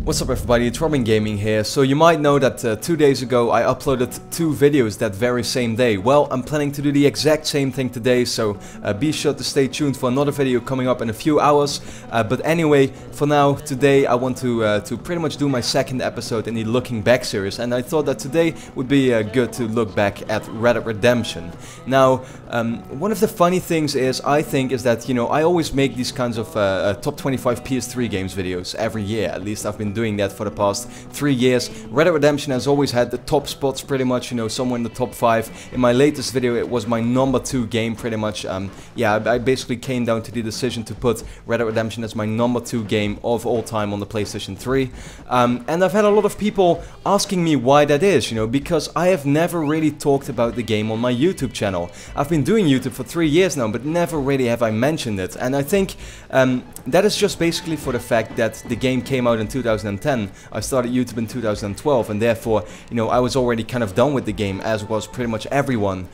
What's up everybody, it's RobinGaming here. So you might know that 2 days ago I uploaded 2 videos that very same day. Well, I'm planning to do the exact same thing today, so be sure to stay tuned for another video coming up in a few hours. But anyway, for now, today I want to pretty much do my second episode in the Looking Back series, and I thought that today would be good to look back at Red Dead Redemption. Now, one of the funny things is, I think, is that, you know, I always make these kinds of top 25 PS3 games videos every year. At least I've been doing that for the past 3 years. Red Dead Redemption has always had the top spots pretty much, you know, somewhere in the top 5. In my latest video it was my number 2 game pretty much. Yeah, I basically came down to the decision to put Red Dead Redemption as my number 2 game of all time on the PlayStation 3. And I've had a lot of people asking me why that is, you know, because I have never really talked about the game on my YouTube channel. I've been doing YouTube for 3 years now, but never really have I mentioned it. And I think that is just basically for the fact that the game came out in 2010. I started YouTube in 2012, and therefore, you know, I was already kind of done with the game, as was pretty much everyone.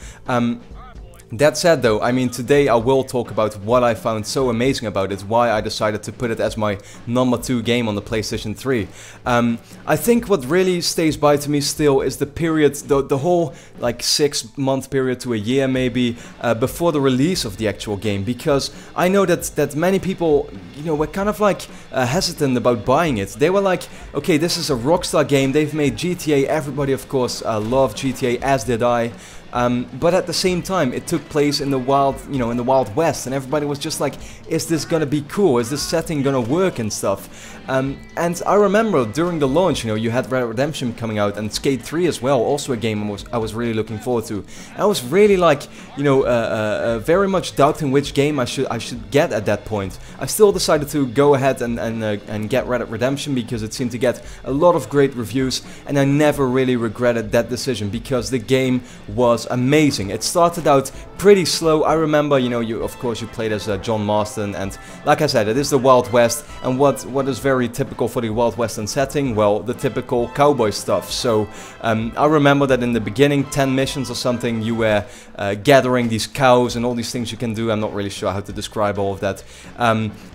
That said though, I mean, today I will talk about what I found so amazing about it, why I decided to put it as my number 2 game on the PlayStation 3. I think what really stays by to me still is the period, the whole like 6-month period to a year maybe, before the release of the actual game, because I know that many people, you know, were kind of like hesitant about buying it. They were like, okay, this is a Rockstar game, they've made GTA, everybody of course loved GTA, as did I. But at the same time, it took place in the wild, you know, in the Wild West, and everybody was just like, is this gonna be cool? Is this setting gonna work and stuff? And I remember during the launch, you know, you had Red Dead Redemption coming out, and Skate 3 as well, also a game I was really looking forward to. I was really like, you know, very much doubting which game I should get at that point. I still decided to go ahead and get Red Dead Redemption because it seemed to get a lot of great reviews, and I never really regretted that decision because the game was amazing. It started out pretty slow. I remember, you know, of course you played as John Marston, and like I said, it is the Wild West, and what is very typical for the Wild Western setting? Well, the typical cowboy stuff. So I remember that in the beginning, 10 missions or something, you were gathering these cows and all these things you can do. I'm not really sure how to describe all of that,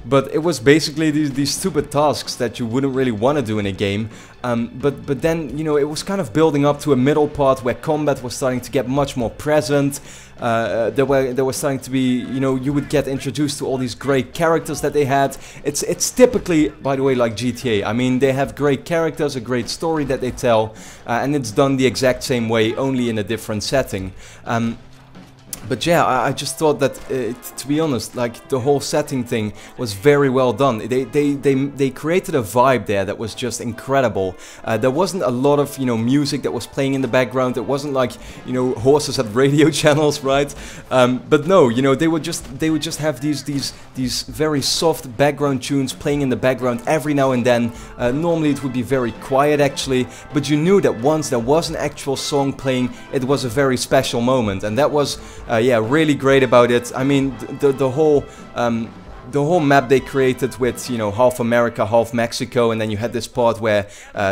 but it was basically these stupid tasks that you wouldn't really want to do in a game. But then, you know, it was kind of building up to a middle part where combat was starting to get much more present. There was starting to be, you know, you would get introduced to all these great characters that they had. It's typically, by the way, like GTA. I mean, they have great characters, a great story that they tell, and it's done the exact same way, only in a different setting. But yeah, I just thought that, to be honest, like the whole setting thing was very well done. They created a vibe there that was just incredible. There wasn't a lot of, you know, music that was playing in the background. It wasn't like, you know, horses at radio channels, right? But no, you know, they would just have these very soft background tunes playing in the background every now and then. Normally it would be very quiet actually, but you knew that once there was an actual song playing, it was a very special moment, and that was yeah, really great about it. I mean, the whole map they created with, you know, half America, half Mexico, and then you had this part where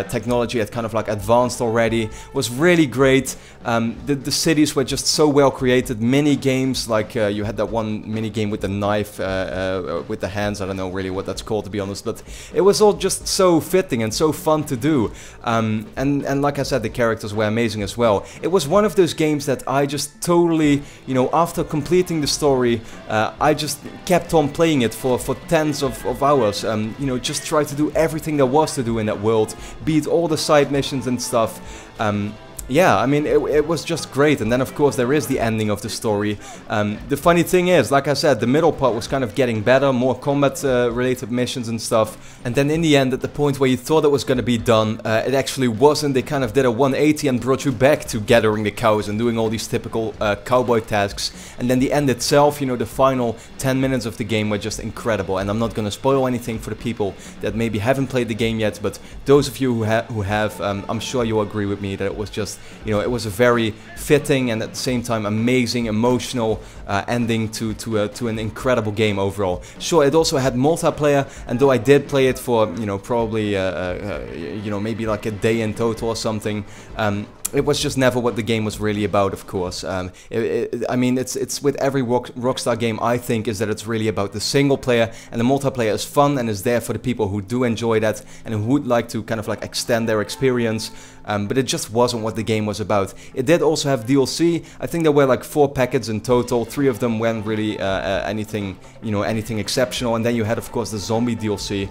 technology had kind of like advanced already, was really great. The cities were just so well created. Mini games, like you had that one mini game with the knife, with the hands. I don't know really what that's called, to be honest, but it was all just so fitting and so fun to do. And like I said, the characters were amazing as well. It was one of those games that I just totally, you know, after completing the story, I just kept on playing it for tens of hours. You know, just try to do everything there was to do in that world, beat all the side missions and stuff. Yeah, I mean, it was just great. And then of course there is the ending of the story. The funny thing is, like I said, the middle part was kind of getting better, more combat related missions and stuff. And then in the end, at the point where you thought it was going to be done, it actually wasn't. They kind of did a 180 and brought you back to gathering the cows and doing all these typical cowboy tasks. And then the end itself, you know, the final 10 minutes of the game were just incredible. And I'm not going to spoil anything for the people that maybe haven't played the game yet, but those of you who have, I'm sure you'll agree with me that it was just, you know, it was a very fitting and at the same time amazing, emotional ending to an incredible game overall. Sure, it also had multiplayer, and though I did play it for, you know, probably, you know, maybe like a day in total or something, it was just never what the game was really about, of course. I mean, it's with every Rockstar game, I think, is that it's really about the single player, and the multiplayer is fun and is there for the people who do enjoy that and who would like to kind of like extend their experience. But it just wasn't what the game was about. It did also have DLC. I think there were like 4 packets in total. 3 of them weren't really anything, you know, anything exceptional. And then you had, of course, the zombie DLC.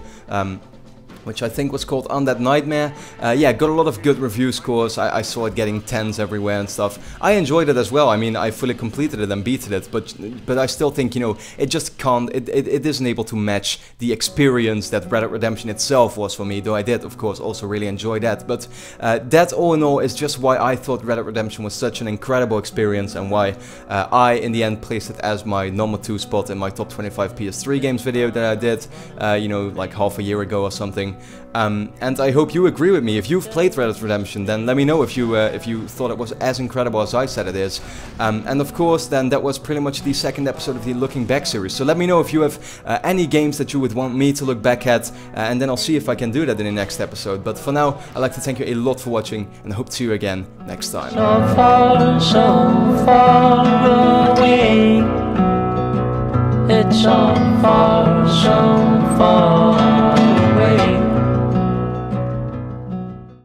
Which I think was called Undead Nightmare. Yeah, got a lot of good review scores. I saw it getting 10s everywhere and stuff. I enjoyed it as well. I mean, I fully completed it and beaten it, but I still think, you know, it just can't, it isn't able to match the experience that Red Dead Redemption itself was for me, though I did, of course, also really enjoy that. But that, all in all, is just why I thought Red Dead Redemption was such an incredible experience, and why I, in the end, placed it as my number 2 spot in my top 25 PS3 games video that I did, you know, like half a year ago or something. And I hope you agree with me. If you've played Red Dead Redemption, then let me know if you thought it was as incredible as I said it is. And of course, then that was pretty much the second episode of the Looking Back series. So let me know if you have any games that you would want me to look back at, and then I'll see if I can do that in the next episode. But for now, I'd like to thank you a lot for watching, and I hope to see you again next time. So far away. It's so far away.